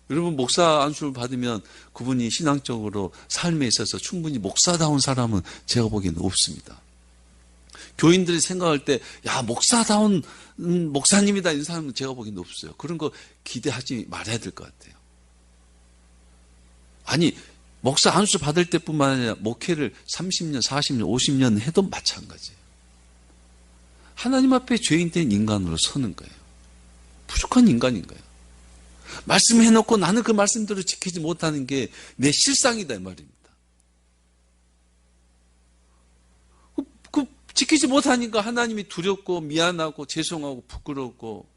여러분 목사 안수를 받으면 그분이 신앙적으로 삶에 있어서 충분히 목사다운 사람은 제가 보기에는 없습니다. 교인들이 생각할 때 야 목사다운 목사님이다 이런 사람은 제가 보기에는 없어요. 그런 거 기대하지 말아야 될 것 같아요. 아니 목사 안수 받을 때뿐만 아니라 목회를 30년, 40년, 50년 해도 마찬가지예요. 하나님 앞에 죄인된 인간으로 서는 거예요. 부족한 인간인 거예요. 말씀해놓고 나는 그 말씀대로 지키지 못하는 게 내 실상이다 이 말입니다. 그 지키지 못하니까 하나님이 두렵고 미안하고 죄송하고 부끄럽고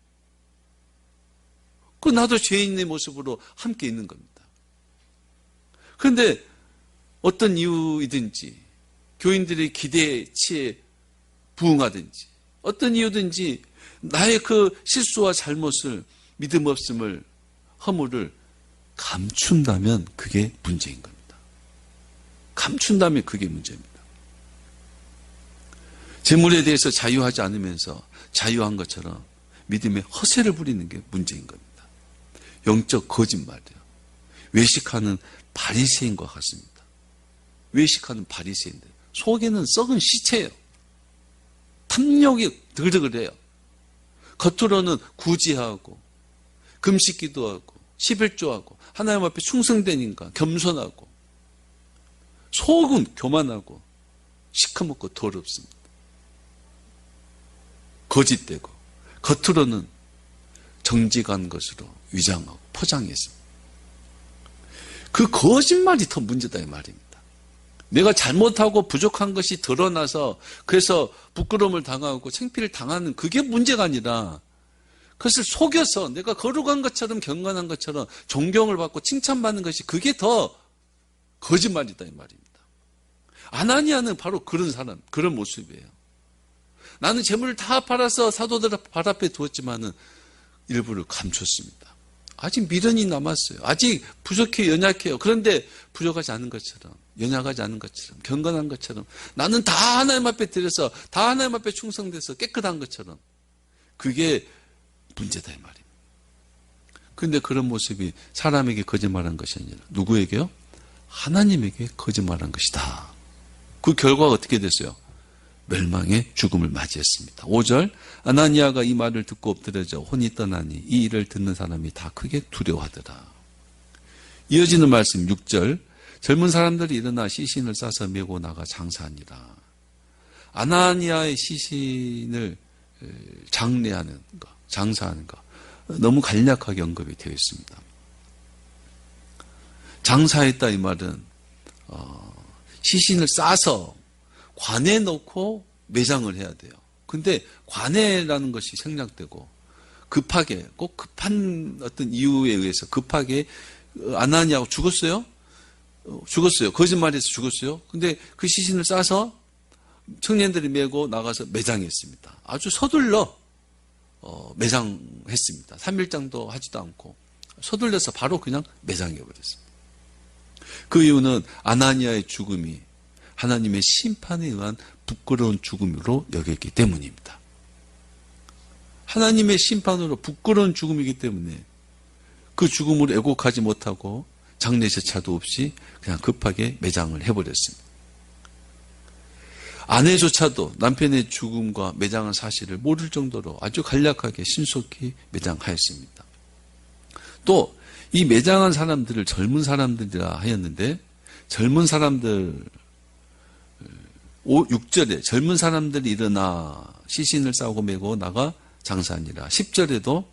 그 나도 죄인의 모습으로 함께 있는 겁니다. 그런데 어떤 이유이든지 교인들의 기대치에 부응하든지 어떤 이유든지 나의 그 실수와 잘못을 믿음 없음을 허물을 감춘다면 그게 문제인 겁니다. 감춘다면 그게 문제입니다. 재물에 대해서 자유하지 않으면서 자유한 것처럼 믿음의 허세를 부리는 게 문제인 겁니다. 영적 거짓말이에요. 외식하는 바리새인과 같습니다. 외식하는 바리새인들 속에는 썩은 시체예요. 탐욕이 드글드글해요. 겉으로는 구제하고 금식 기도하고 11조하고 하나님 앞에 충성된 인간 겸손하고 속은 교만하고 시커멓고 더럽습니다. 거짓되고 겉으로는 정직한 것으로 위장하고 포장했습니다. 그 거짓말이 더 문제다 이 말입니다. 내가 잘못하고 부족한 것이 드러나서 그래서 부끄러움을 당하고 창피를 당하는 그게 문제가 아니라 그것을 속여서 내가 거룩한 것처럼 경건한 것처럼 존경을 받고 칭찬받는 것이 그게 더 거짓말이다 이 말입니다. 아나니아는 바로 그런 사람, 그런 모습이에요. 나는 재물을 다 팔아서 사도들 발 앞에 두었지만은 일부를 감췄습니다. 아직 미련이 남았어요. 아직 부족해 연약해요. 그런데 부족하지 않은 것처럼 연약하지 않은 것처럼 경건한 것처럼 나는 다 하나님 앞에 드려서 다 하나님 앞에 충성돼서 깨끗한 것처럼 그게 문제다 이 말입니다. 그런데 그런 모습이 사람에게 거짓말한 것이 아니라 누구에게요? 하나님에게 거짓말한 것이다. 그 결과가 어떻게 됐어요? 멸망의 죽음을 맞이했습니다. 5절 아나니아가 이 말을 듣고 엎드려져 혼이 떠나니 이 일을 듣는 사람이 다 크게 두려워하더라. 이어지는 말씀 6절 젊은 사람들이 일어나 시신을 싸서 메고 나가 장사하니라. 아나니아의 시신을 장례하는 것, 장사하는 것 너무 간략하게 언급이 되어 있습니다. 장사했다 이 말은 시신을 싸서 관에 넣고 매장을 해야 돼요. 근데 관에라는 것이 생략되고 급하게 꼭 급한 어떤 이유에 의해서 급하게 아나니아가 죽었어요? 죽었어요. 거짓말해서 죽었어요. 근데 그 시신을 싸서 청년들이 메고 나가서 매장했습니다. 아주 서둘러 매장했습니다. 3일장도 하지도 않고 서둘러서 바로 그냥 매장해버렸습니다. 그 이유는 아나니아의 죽음이 하나님의 심판에 의한 부끄러운 죽음으로 여겼기 때문입니다. 하나님의 심판으로 부끄러운 죽음이기 때문에 그 죽음을 애곡하지 못하고 장례제차도 없이 그냥 급하게 매장을 해버렸습니다. 아내조차도 남편의 죽음과 매장한 사실을 모를 정도로 아주 간략하게 신속히 매장하였습니다. 또 이 매장한 사람들을 젊은 사람들이라 하였는데 젊은 사람들 6절에 젊은 사람들이 일어나 시신을 싸고 메고 나가 장사하니라. 10절에도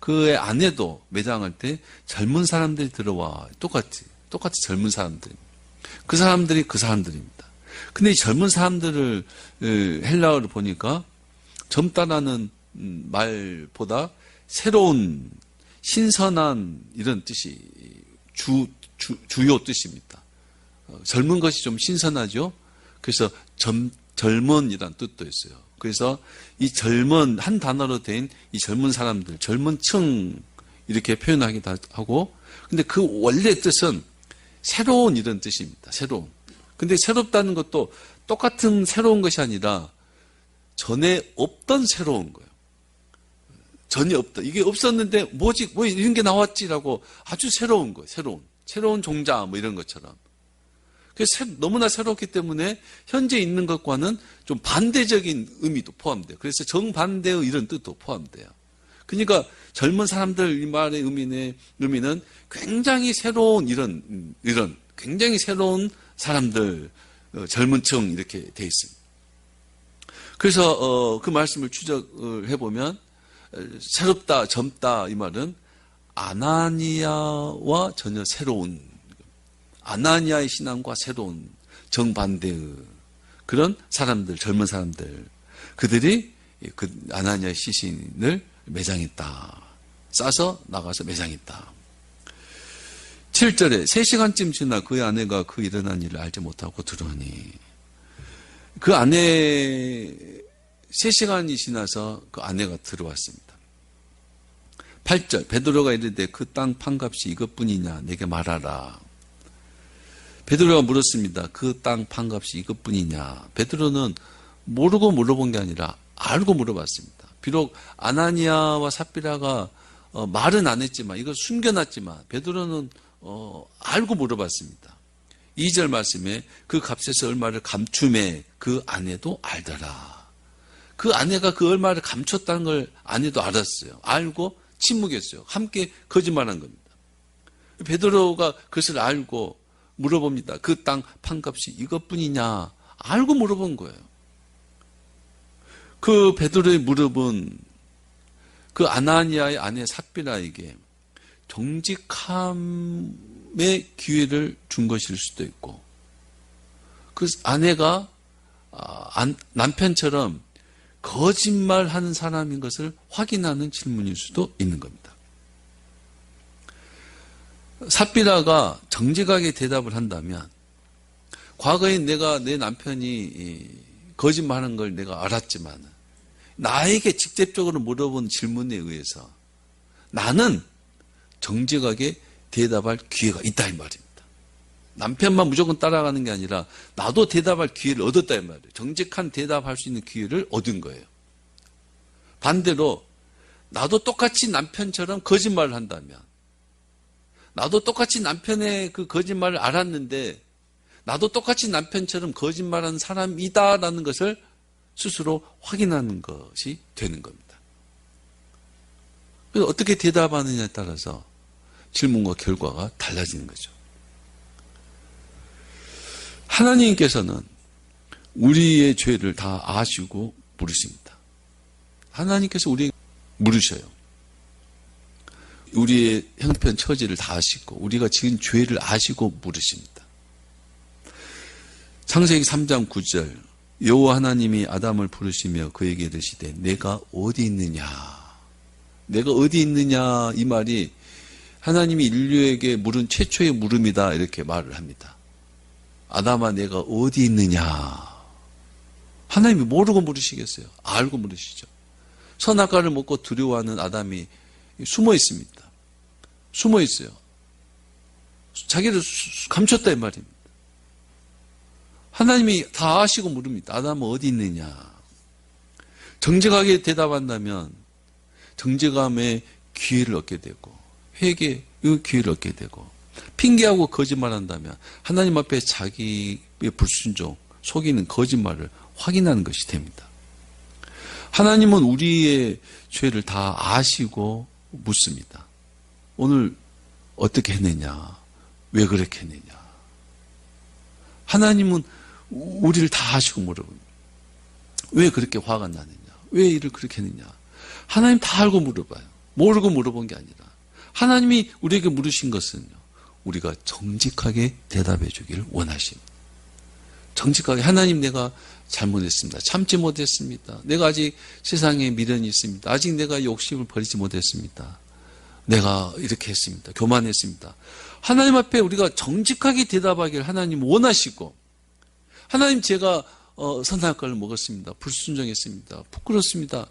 그의 아내도 매장할 때 젊은 사람들이 들어와 똑같이 젊은 사람들. 그 사람들이 그 사람들입니다. 근데 이 젊은 사람들을 헬라어를 보니까 젊다라는 말보다 새로운 신선한 이런 뜻이 주요 뜻입니다. 젊은 것이 좀 신선하죠. 그래서 젊은이란 뜻도 있어요. 그래서 이 젊은 한 단어로 된 이 젊은 사람들, 젊은 층 이렇게 표현하기도 하고, 근데 그 원래 뜻은 새로운 이런 뜻입니다. 새로운. 근데 새롭다는 것도 똑같은 새로운 것이 아니라 전에 없던 새로운 거예요. 전혀 없다. 이게 없었는데 뭐지? 뭐 이런 게 나왔지라고 아주 새로운 거예요. 새로운 종자 뭐 이런 것처럼. 그래서 너무나 새롭기 때문에 현재 있는 것과는 좀 반대적인 의미도 포함돼요. 그래서 정반대의 이런 뜻도 포함돼요. 그러니까 젊은 사람들 이 말의 의미는 굉장히 새로운 이런 굉장히 새로운 사람들, 젊은 층 이렇게 돼 있습니다. 그래서 그 말씀을 추적을 해보면 새롭다, 젊다 이 말은 아나니아와 전혀 새로운, 아나니아의 신앙과 새로운 정반대의 그런 사람들, 젊은 사람들, 그들이 그 아나니아의 시신을 매장했다. 싸서 나가서 매장했다. 7절에 3시간쯤 지나 그의 아내가 그 일어난 일을 알지 못하고 들어오니, 그 아내 3시간이 지나서 그 아내가 들어왔습니다. 8절 베드로가 이르되 그 땅 판값이 이것뿐이냐 내게 말하라. 베드로가 물었습니다. 그 땅 판값이 이것뿐이냐. 베드로는 모르고 물어본 게 아니라 알고 물어봤습니다. 비록 아나니아와 삽비라가 말은 안 했지만 이걸 숨겨놨지만 베드로는 알고 물어봤습니다. 2절 말씀에 그 값에서 얼마를 감춤해 그 아내도 알더라. 그 아내가 그 얼마를 감췄다는 걸 아내도 알았어요. 알고 침묵했어요. 함께 거짓말한 겁니다. 베드로가 그것을 알고 물어봅니다. 그 땅 판값이 이것뿐이냐. 알고 물어본 거예요. 그 베드로의 물음은 그 아나니아의 아내 삽비라에게 정직함의 기회를 준 것일 수도 있고, 그 아내가 남편처럼 거짓말하는 사람인 것을 확인하는 질문일 수도 있는 겁니다. 삽비라가 정직하게 대답을 한다면, 과거에 내가 내 남편이 거짓말하는 걸 내가 알았지만 나에게 직접적으로 물어본 질문에 의해서 나는 정직하게 대답할 기회가 있다 이 말입니다. 남편만 무조건 따라가는 게 아니라 나도 대답할 기회를 얻었다 이 말이에요. 정직한 대답할 수 있는 기회를 얻은 거예요. 반대로 나도 똑같이 남편처럼 거짓말을 한다면, 나도 똑같이 남편의 그 거짓말을 알았는데 나도 똑같이 남편처럼 거짓말하는 사람이다라는 것을 스스로 확인하는 것이 되는 겁니다. 그래서 어떻게 대답하느냐에 따라서 질문과 결과가 달라지는 거죠. 하나님께서는 우리의 죄를 다 아시고 물으십니다. 하나님께서 우리에게 물으셔요. 우리의 형편 처지를 다 아시고 우리가 지은 죄를 아시고 물으십니다. 창세기 3장 9절 여호와 하나님이 아담을 부르시며 그에게 이르시되 내가 어디 있느냐. 내가 어디 있느냐 이 말이 하나님이 인류에게 물은 최초의 물음이다 이렇게 말을 합니다. 아담아 내가 어디 있느냐. 하나님이 모르고 물으시겠어요? 알고 물으시죠. 선악과를 먹고 두려워하는 아담이 숨어 있습니다. 숨어 있어요. 자기를 감췄다 이 말입니다. 하나님이 다 아시고 물습니다. 아담은 어디 있느냐. 정직하게 대답한다면 정직함의 기회를 얻게 되고 회개의 기회를 얻게 되고, 핑계하고 거짓말한다면 하나님 앞에 자기의 불순종, 속이는 거짓말을 확인하는 것이 됩니다. 하나님은 우리의 죄를 다 아시고 묻습니다. 오늘 어떻게 했느냐? 왜 그렇게 했느냐? 하나님은 우리를 다 아시고 물어봅니다. 왜 그렇게 화가 나느냐? 왜 일을 그렇게 했느냐? 하나님 다 알고 물어봐요. 모르고 물어본 게 아니라 하나님이 우리에게 물으신 것은요, 우리가 정직하게 대답해 주기를 원하십니다. 정직하게 하나님 내가 잘못했습니다. 참지 못했습니다. 내가 아직 세상에 미련이 있습니다. 아직 내가 욕심을 버리지 못했습니다. 내가 이렇게 했습니다. 교만했습니다. 하나님 앞에 우리가 정직하게 대답하기를 하나님 원하시고, 하나님 제가 선악과를 먹었습니다. 불순종했습니다. 부끄럽습니다.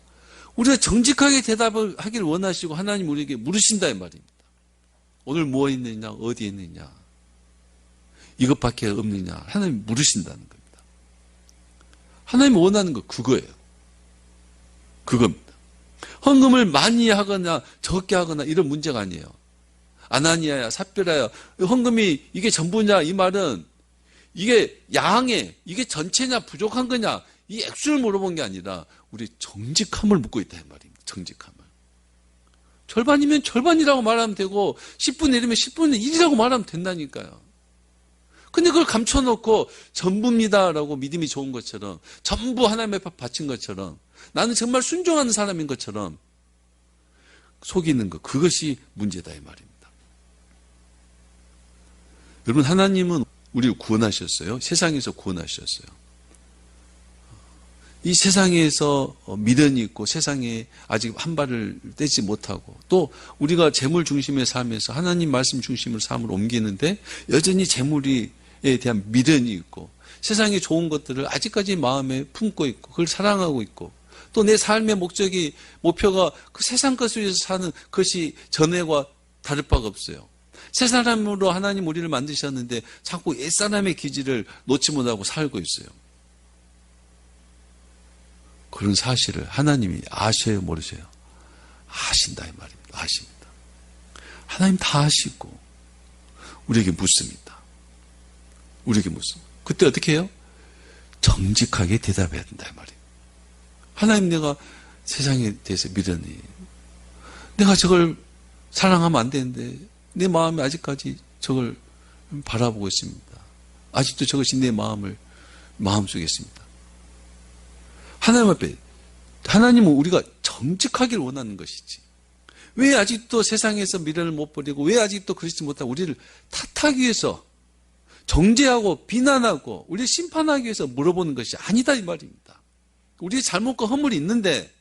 우리가 정직하게 대답을 하기를 원하시고 하나님 우리에게 물으신다 이 말입니다. 오늘 뭐 있느냐, 어디 있느냐, 이것밖에 없느냐, 하나님 물으신다는 겁니다. 하나님이 원하는 거 그거예요. 그겁니다. 헌금을 많이 하거나 적게 하거나 이런 문제가 아니에요. 아나니아야, 삽비라야, 헌금이 이게 전부냐? 이 말은 이게 양해, 이게 전체냐, 부족한 거냐? 이 액수를 물어본 게 아니라 우리 정직함을 묻고 있다 이 말입니다. 정직함을. 절반이면 절반이라고 말하면 되고 10분의 1이면 10분의 1이라고 말하면 된다니까요. 근데 그걸 감춰놓고 전부입니다라고 믿음이 좋은 것처럼 전부 하나님 앞에 바친 것처럼 나는 정말 순종하는 사람인 것처럼 속이는 것, 그것이 문제다 이 말입니다. 여러분, 하나님은 우리를 구원하셨어요. 세상에서 구원하셨어요. 이 세상에서 미련이 있고 세상에 아직 한 발을 떼지 못하고 또 우리가 재물 중심의 삶에서 하나님 말씀 중심으로 삶을 옮기는데 여전히 재물에 대한 미련이 있고 세상의 좋은 것들을 아직까지 마음에 품고 있고 그걸 사랑하고 있고 또 내 삶의 목표가 그 세상 것을 위해서 사는 것이 전에와 다를 바가 없어요. 새 사람으로 하나님 우리를 만드셨는데 자꾸 옛사람의 기질을 놓지 못하고 살고 있어요. 그런 사실을 하나님이 아셔요, 모르셔요? 아신다 이 말입니다. 아십니다. 하나님 다 아시고 우리에게 묻습니다. 우리에게 묻습니다. 그때 어떻게 해요? 정직하게 대답해야 된다 이 말이에요. 하나님, 내가 세상에 대해서 미련이, 내가 저걸 사랑하면 안 되는데 내 마음이 아직까지 저걸 바라보고 있습니다. 아직도 저것이 내 마음속에 있습니다. 하나님 앞에, 하나님은 우리가 정직하기를 원하는 것이지. 왜 아직도 세상에서 미련을 못 버리고 왜 아직도 그리지 못하고 우리를 탓하기 위해서 정죄하고 비난하고 우리를 심판하기 위해서 물어보는 것이 아니다 이 말입니다. 우리의 잘못과 허물이 있는데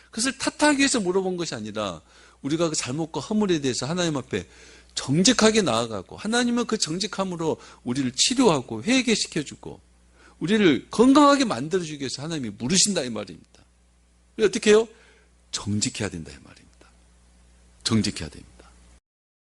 그것을 탓하기 위해서 물어본 것이 아니라 우리가 그 잘못과 허물에 대해서 하나님 앞에 정직하게 나아가고 하나님은 그 정직함으로 우리를 치료하고 회개시켜주고 우리를 건강하게 만들어주기 위해서 하나님이 물으신다 이 말입니다. 어떻게 해요? 정직해야 된다 이 말입니다. 정직해야 됩니다.